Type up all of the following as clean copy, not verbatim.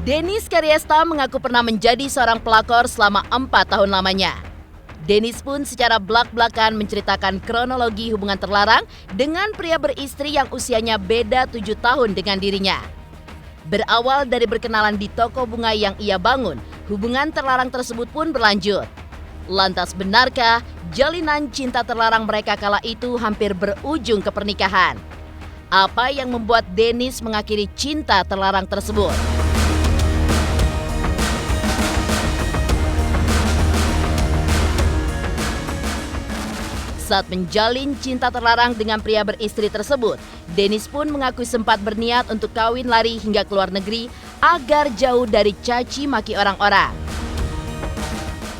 Dennis Karyasta mengaku pernah menjadi seorang pelakor selama 4 tahun lamanya. Dennis pun secara blak-blakan menceritakan kronologi hubungan terlarang dengan pria beristri yang usianya beda 7 tahun dengan dirinya. Berawal dari berkenalan di toko bunga yang ia bangun, hubungan terlarang tersebut pun berlanjut. Lantas benarkah jalinan cinta terlarang mereka kala itu hampir berujung ke pernikahan? Apa yang membuat Dennis mengakhiri cinta terlarang tersebut? Saat menjalin cinta terlarang dengan pria beristri tersebut, Dennis pun mengaku sempat berniat untuk kawin lari hingga ke luar negeri agar jauh dari caci maki orang-orang.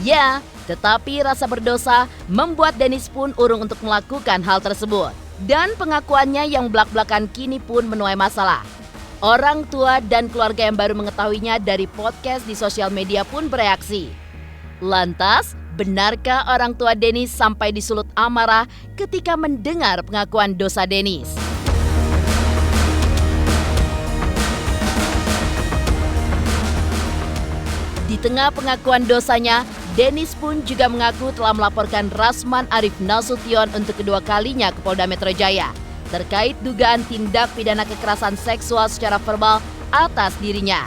Ya, tetapi rasa berdosa membuat Dennis pun urung untuk melakukan hal tersebut. Dan pengakuannya yang belak-belakan kini pun menuai masalah. Orang tua dan keluarga yang baru mengetahuinya dari podcast di sosial media pun bereaksi. Lantas, benarkah orang tua Dennis sampai disulut amarah ketika mendengar pengakuan dosa Dennis? Di tengah pengakuan dosanya, Dennis pun juga mengaku telah melaporkan Rasman Arif Nasution untuk kedua kalinya ke Polda Metro Jaya terkait dugaan tindak pidana kekerasan seksual secara verbal atas dirinya.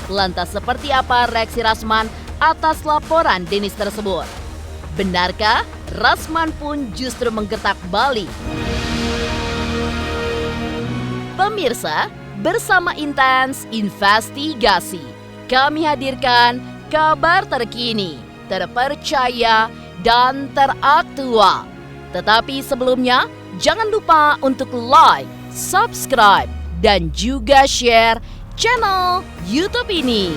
Lantas seperti apa reaksi Rasman atas laporan Dennis tersebut? Benarkah Rasman pun justru menggertak balik? Pemirsa, bersama Intens Investigasi, kami hadirkan kabar terkini, terpercaya, dan teraktual. Tetapi sebelumnya, jangan lupa untuk like, subscribe, dan juga share channel YouTube ini.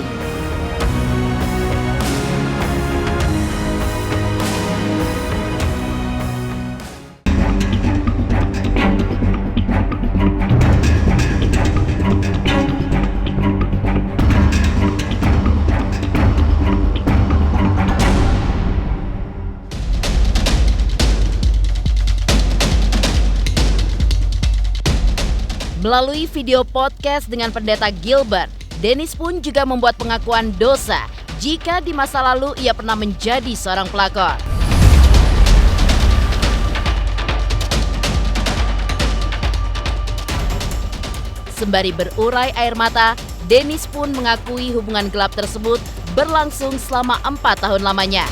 Melalui video podcast dengan pendeta Gilbert, Dennis pun juga membuat pengakuan dosa jika di masa lalu ia pernah menjadi seorang pelakor. Sembari berurai air mata, Dennis pun mengakui hubungan gelap tersebut berlangsung selama 4 tahun lamanya.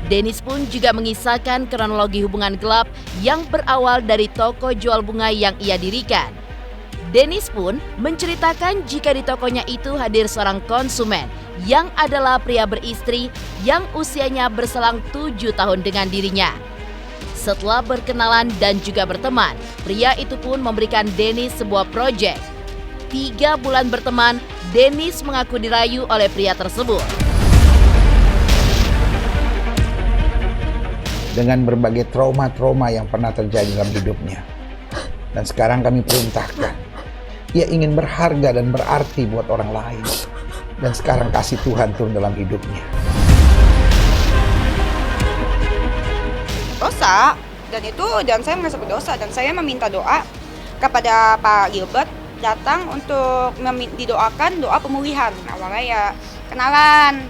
Dennis pun juga mengisahkan kronologi hubungan gelap yang berawal dari toko jual bunga yang ia dirikan. Dennis pun menceritakan jika di tokonya itu hadir seorang konsumen yang adalah pria beristri yang usianya berselang 7 tahun dengan dirinya. Setelah berkenalan dan juga berteman, pria itu pun memberikan Dennis sebuah proyek. 3 bulan berteman, Dennis mengaku dirayu oleh pria tersebut. Dengan berbagai trauma-trauma yang pernah terjadi dalam hidupnya. Dan sekarang kami perintahkan, ia ingin berharga dan berarti buat orang lain. Dan sekarang kasih Tuhan turun dalam hidupnya. Dosa, dan saya merasa berdosa, dan saya meminta doa kepada Pak Gilbert datang untuk didoakan doa pemulihan. Awalnya ya kenalan,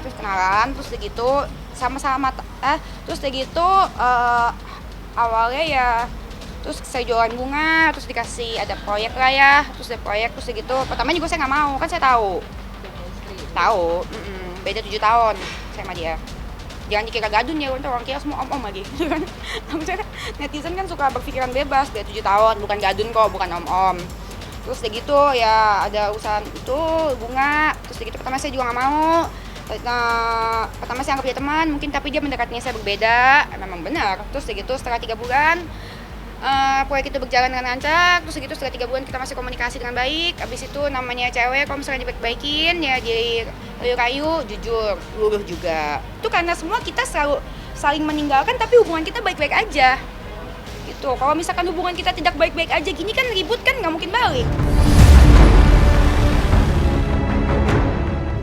terus begitu sama-sama terus begitu awalnya ya terus saya jualan bunga, terus dikasih ada proyek lah ya, terus ada proyek, terus begitu pertama juga saya nggak mau, kan saya tahu beda 7 tahun saya sama dia. Jangan dikira gadun ya, orang kira semua om-om lagi. Netizen kan suka berpikiran bebas, beda 7 tahun, bukan gadun kok, bukan om-om. Terus begitu ya ada urusan itu bunga, terus begitu pertama saya juga nggak mau. Pertama saya anggap dia teman, mungkin tapi dia mendekatinya saya berbeda, memang benar. Terus begitu setelah 3 bulan proyek itu berjalan dengan lancar, terus segitu setelah 3 bulan kita masih komunikasi dengan baik. Habis itu namanya cewek, kalau misalnya dibaik-baikin ya jadi rayu-rayu, jujur, luruh juga. Itu karena semua kita selalu saling meninggalkan tapi hubungan kita baik-baik aja. Gitu. Kalau misalkan hubungan kita tidak baik-baik aja gini kan ribut kan nggak mungkin balik.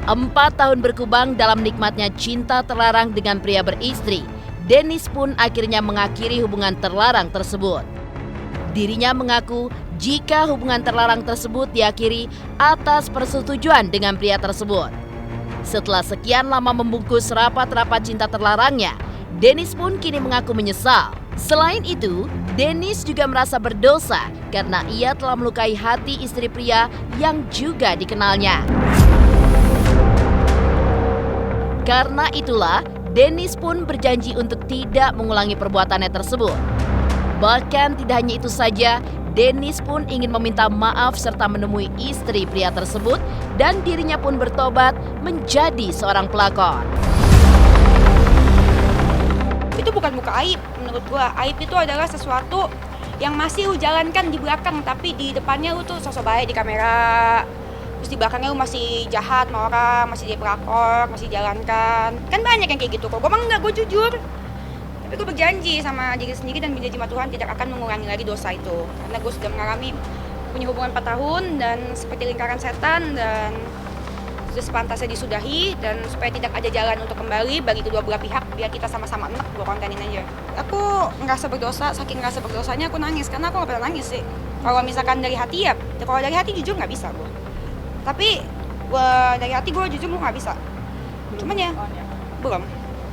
4 tahun berkubang dalam nikmatnya cinta terlarang dengan pria beristri, Dennis pun akhirnya mengakhiri hubungan terlarang tersebut. Dirinya mengaku jika hubungan terlarang tersebut diakhiri atas persetujuan dengan pria tersebut. Setelah sekian lama membungkus rapat-rapat cinta terlarangnya, Dennis pun kini mengaku menyesal. Selain itu, Dennis juga merasa berdosa karena ia telah melukai hati istri pria yang juga dikenalnya. Karena itulah, Dennis pun berjanji untuk tidak mengulangi perbuatannya tersebut. Bahkan tidak hanya itu saja, Dennis pun ingin meminta maaf serta menemui istri pria tersebut dan dirinya pun bertobat menjadi seorang pelakor. Itu bukan buka aib menurut gua. Aib itu adalah sesuatu yang masih lu jalankan di belakang, tapi di depannya lu tuh sosok baik di kamera. Terus di belakangnya lu masih jahat sama orang, masih jadi pelakor, masih jalankan. Kan banyak yang kayak gitu kok. Gua mah enggak, gua jujur. Tapi gue berjanji sama diri sendiri dan berjanji sama Tuhan tidak akan mengulangi lagi dosa itu. Karena gue sudah mengalami punya hubungan 4 tahun dan seperti lingkaran setan dan sudah sepantasnya disudahi, dan supaya tidak ada jalan untuk kembali bagi kedua belah pihak biar kita sama-sama enak, gue kontenin aja. Aku ngerasa berdosa, saking ngerasa berdosanya aku nangis karena aku gak pernah nangis sih. Kalau misalkan dari hati ya, kalau dari hati jujur gak bisa gue. Tapi dari hati gue jujur gue gak bisa. Cuman ya, belum.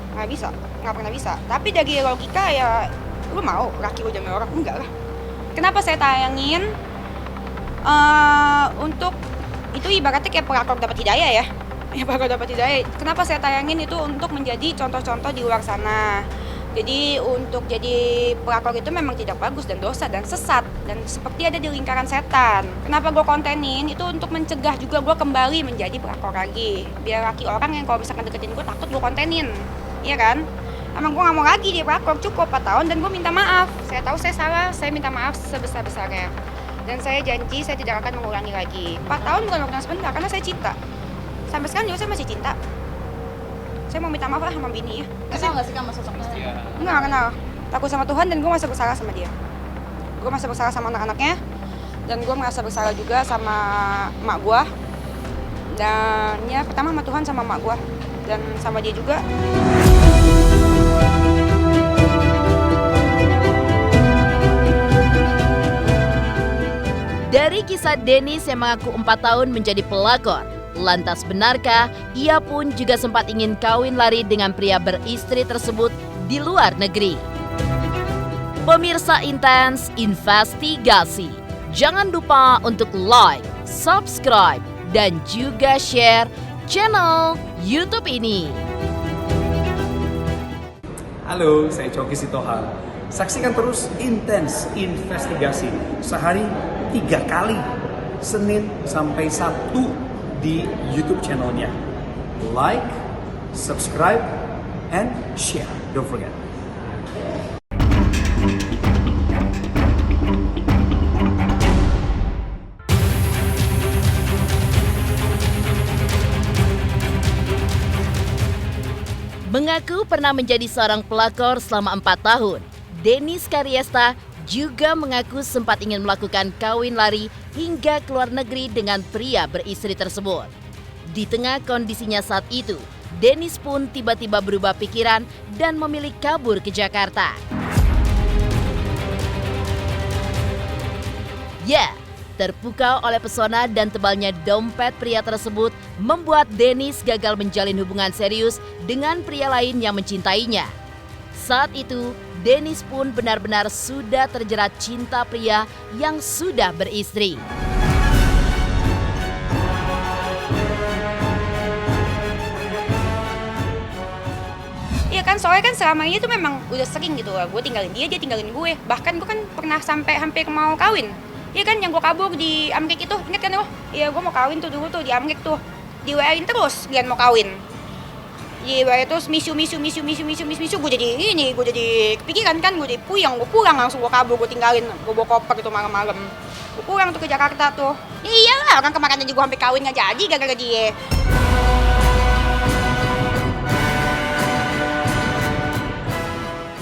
Nggak bisa, nggak pernah bisa. Tapi dari logika ya, lu mau laki lu jangan orang? Enggak lah. Kenapa saya tayangin? Untuk itu ibaratnya kayak pelakor dapat hidayah ya. Ya pelakor dapat hidayah. Kenapa saya tayangin itu untuk menjadi contoh-contoh di luar sana. Jadi untuk jadi pelakor itu memang tidak bagus dan dosa dan sesat dan seperti ada di lingkaran setan. Kenapa gue kontenin itu untuk mencegah juga gue kembali menjadi pelakor lagi. Biar laki orang yang kalau misalkan deketin gue takut gue kontenin. Iya kan? Emang gue gak mau lagi dia pelakor, cukup 4 tahun dan gue minta maaf. Saya tahu saya salah, saya minta maaf sebesar-besarnya. Dan saya janji saya tidak akan mengulangi lagi. 4 tahun bukan waktu yang sebentar, karena saya cinta. Sampai sekarang juga saya masih cinta. Saya mau minta maaf lah sama bini ya. Kenal gak sih sama sosok istri? Enggak kenal. Takut sama Tuhan dan gue merasa bersalah sama dia. Gue merasa bersalah sama anak-anaknya. Dan gue merasa bersalah juga sama emak gue. Dan ya pertama sama Tuhan sama emak gue. Dan sama dia juga. Dari kisah Dennis yang mengaku 4 tahun menjadi pelakor, lantas benarkah ia pun juga sempat ingin kawin lari dengan pria beristri tersebut di luar negeri? Pemirsa Intens Investigasi, jangan lupa untuk like, subscribe, dan juga share channel YouTube ini. Halo, saya Coki Sitohang. Saksikan terus Intens Investigasi sehari 3 kali, Senin sampai Sabtu di YouTube channelnya. Like, subscribe, and share. Don't forget. Mengaku pernah menjadi seorang pelakor selama 4 tahun, Dennis Karyesta juga mengaku sempat ingin melakukan kawin lari hingga ke luar negeri dengan pria beristri tersebut. Di tengah kondisinya saat itu, Dennis pun tiba-tiba berubah pikiran dan memilih kabur ke Jakarta. Ya, terpukau oleh pesona dan tebalnya dompet pria tersebut membuat Dennis gagal menjalin hubungan serius dengan pria lain yang mencintainya. Saat itu, Dennis pun benar-benar sudah terjerat cinta pria yang sudah beristri. Iya kan, soalnya kan selama ini tuh memang udah sering gitu lah. Gue tinggalin dia tinggalin gue. Bahkan gue kan pernah sampai hampir mau kawin. Iya kan, yang gue kabur di Amrik itu, inget kan lo? Iya, gue mau kawin tuh dulu tuh di Amrik tuh. Di WA-in terus, dia mau kawin. Di WA terus misu, gue jadi kepikiran kan, gue jadi puyeng, gue pulang langsung gue kabur, gue tinggalin, gue bawa koper itu malam-malam. Gue pulang tuh ke Jakarta tuh. Ya iyalah, orang kemarin aja gue hampir kawin gak jadi gara-gara dia.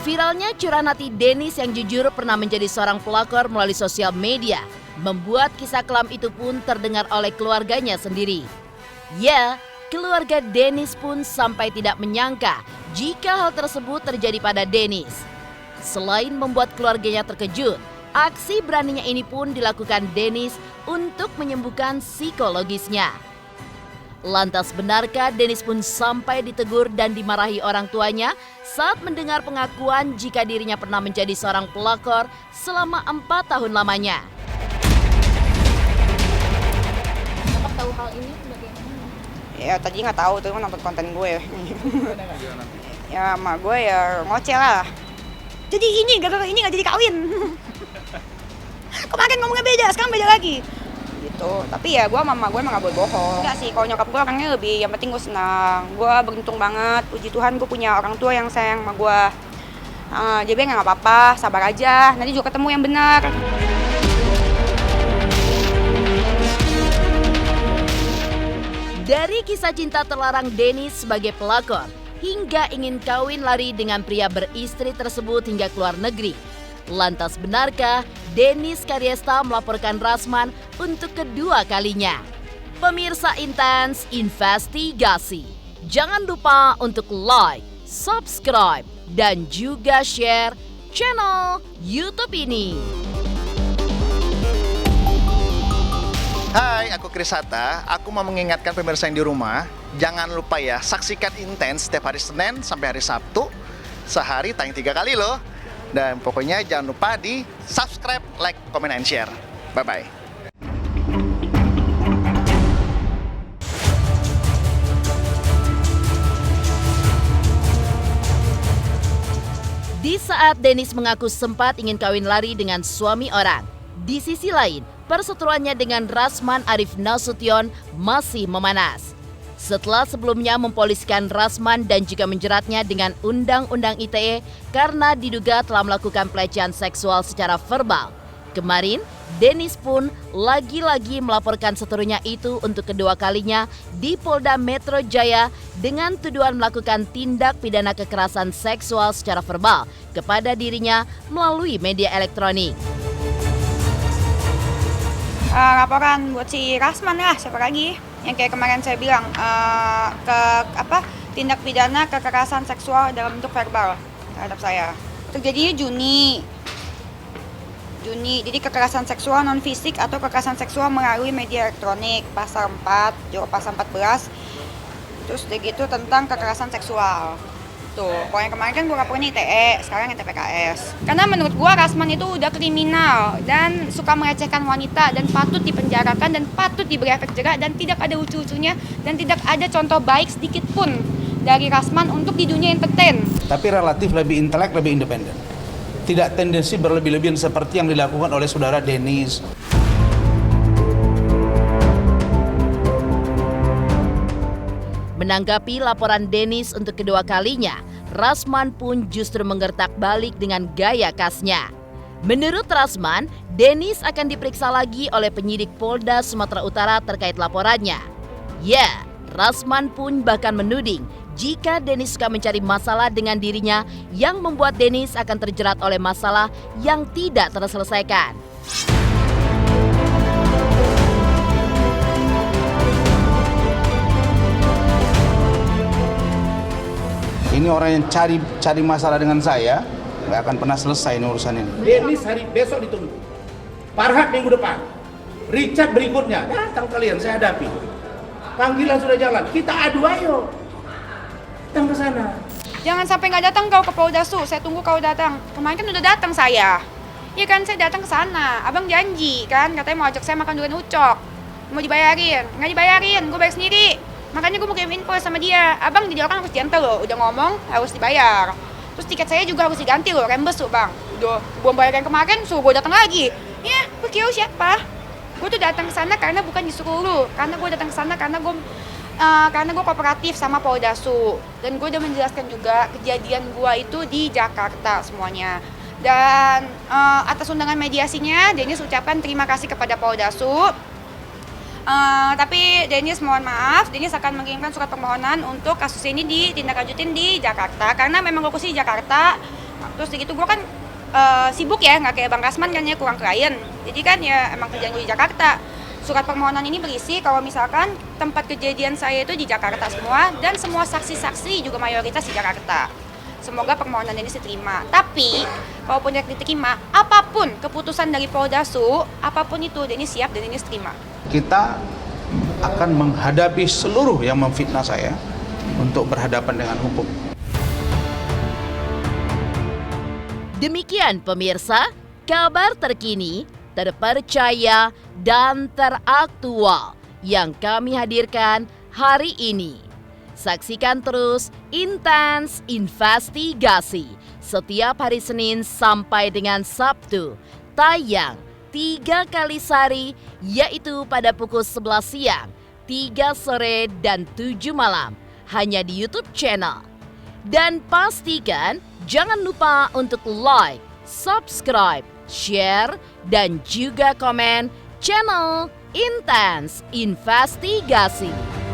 Viralnya curahan hati Dennis yang jujur pernah menjadi seorang pelakor melalui sosial media membuat kisah kelam itu pun terdengar oleh keluarganya sendiri. Ya, keluarga Dennis pun sampai tidak menyangka jika hal tersebut terjadi pada Dennis. Selain membuat keluarganya terkejut, Aksi beraninya ini pun dilakukan Dennis untuk menyembuhkan psikologisnya. Lantas benarkah Dennis pun sampai ditegur dan dimarahi orang tuanya saat mendengar pengakuan jika dirinya pernah menjadi seorang pelakor selama 4 tahun lamanya? Bapak tahu hal ini bagaimana? Ya tadi nggak tahu tuh nonton konten gue. Ya emak gue ya ngoceh lah. Jadi ini gara-gara ini nggak jadi kawin. Kemarin ngomongnya beda, sekarang beda lagi. Gitu. Tapi ya gue sama emak gue emang nggak boleh bohong. Enggak sih, kalau nyokap gue orangnya lebih, yang penting gue senang. Gue beruntung banget, puji Tuhan gue punya orang tua yang sayang sama gue. Jadi nggak apa-apa, sabar aja. Nanti juga ketemu yang benar. Dari kisah cinta terlarang Dennis sebagai pelakor, hingga ingin kawin lari dengan pria beristri tersebut hingga keluar negeri. Lantas benarkah Dennis Karyesta melaporkan Rasman untuk kedua kalinya? Pemirsa Intens Investigasi, jangan lupa untuk like, subscribe, dan juga share channel YouTube ini. Hai, aku Chris Hatta. Aku mau mengingatkan pemirsa yang di rumah, jangan lupa ya, saksikan Intens setiap hari Senin sampai hari Sabtu. Sehari tayang 3 kali loh. Dan pokoknya jangan lupa di subscribe, like, comment, and share. Bye-bye. Di saat Dennis mengaku sempat ingin kawin lari dengan suami orang, di sisi lain, perseteruannya dengan Rasman Arif Nasution masih memanas. Setelah sebelumnya mempoliskan Rasman dan juga menjeratnya dengan Undang-Undang ITE karena diduga telah melakukan pelecehan seksual secara verbal. Kemarin, Dennis pun lagi-lagi melaporkan seterunya itu untuk kedua kalinya di Polda Metro Jaya dengan tuduhan melakukan tindak pidana kekerasan seksual secara verbal kepada dirinya melalui media elektronik. Laporan buat si Rasman lah, siapa lagi? Yang kayak kemarin saya bilang, tindak pidana kekerasan seksual dalam bentuk verbal terhadap saya. Terjadinya Juni, jadi kekerasan seksual non fisik atau kekerasan seksual melalui media elektronik, pasal 4, pasal 14. Terus udah gitu tentang kekerasan seksual. Tuh, kalau yang kemarin kan gue lapornya ITE, sekarang yang TPKS. Karena menurut gue Rasman itu udah kriminal dan suka melecehkan wanita dan patut dipenjarakan dan patut diberi efek jerak dan tidak ada lucu-lucunya dan tidak ada contoh baik sedikit pun dari Rasman untuk di dunia entertain. Tapi relatif lebih intelek, lebih independen. Tidak tendensi berlebih-lebihan seperti yang dilakukan oleh saudara Dennis. Menanggapi laporan Dennis untuk kedua kalinya, Rasman pun justru menggertak balik dengan gaya khasnya. Menurut Rasman, Dennis akan diperiksa lagi oleh penyidik Polda Sumatera Utara terkait laporannya. Ya, Rasman pun bahkan menuding jika Dennis suka mencari masalah dengan dirinya yang membuat Dennis akan terjerat oleh masalah yang tidak terselesaikan. Ini orang yang cari masalah dengan saya, nggak akan pernah selesai ini urusan ini. Dennis hari besok ditunggu. Farhad minggu depan. Richard berikutnya. Datang kalian, saya hadapi. Panggilan sudah jalan. Kita adu ayo. Datang ke sana. Jangan sampai nggak datang kau ke Polda Su, saya tunggu kau datang. Kemarin kan udah datang saya. Iya kan, saya datang ke sana. Abang janji kan, katanya mau ajak saya makan durian ucok. Mau dibayarin, nggak dibayarin, gue bayar sendiri. Makanya gue mau kirim info sama dia. Abang jadi orang harus gentle loh, udah ngomong harus dibayar. Terus tiket saya juga harus diganti loh, rembes tuh bang. Udah gue bayar yang kemarin, suruh gue datang lagi. Ya, gue kira siapa? Gue tuh datang ke sana karena bukan disuruh lu. Karena gue datang ke sana karena gue kooperatif sama Polda Su. Dan gue udah menjelaskan juga kejadian gue itu di Jakarta semuanya. Dan atas undangan mediasinya, Dennis ucapkan terima kasih kepada Polda Su. Tapi Dennis mohon maaf, Dennis akan mengirimkan surat permohonan untuk kasus ini ditindaklanjutin di Jakarta karena memang lokasi di Jakarta. Terus begitu gue kan sibuk ya, nggak kayak Bang Rasman kan ya, kurang klien. Jadi kan ya emang kerjaan gue di Jakarta. Surat permohonan ini berisi kalau misalkan tempat kejadian saya itu di Jakarta semua dan semua saksi-saksi juga mayoritas di Jakarta. Semoga permohonan Denis diterima. Tapi kalaupun tidak diterima, apapun keputusan dari Poldasu, apapun itu Denis siap dan Denis terima. Kita akan menghadapi seluruh yang memfitnah saya untuk berhadapan dengan hukum. Demikian pemirsa, kabar terkini, terpercaya, dan teraktual yang kami hadirkan hari ini. Saksikan terus Intens Investigasi setiap hari Senin sampai dengan Sabtu, tayang 3 kali sehari, yaitu pada pukul 11 siang, 3 sore, dan 7 malam, hanya di YouTube channel. Dan pastikan jangan lupa untuk like, subscribe, share, dan juga komen channel Intens Investigasi.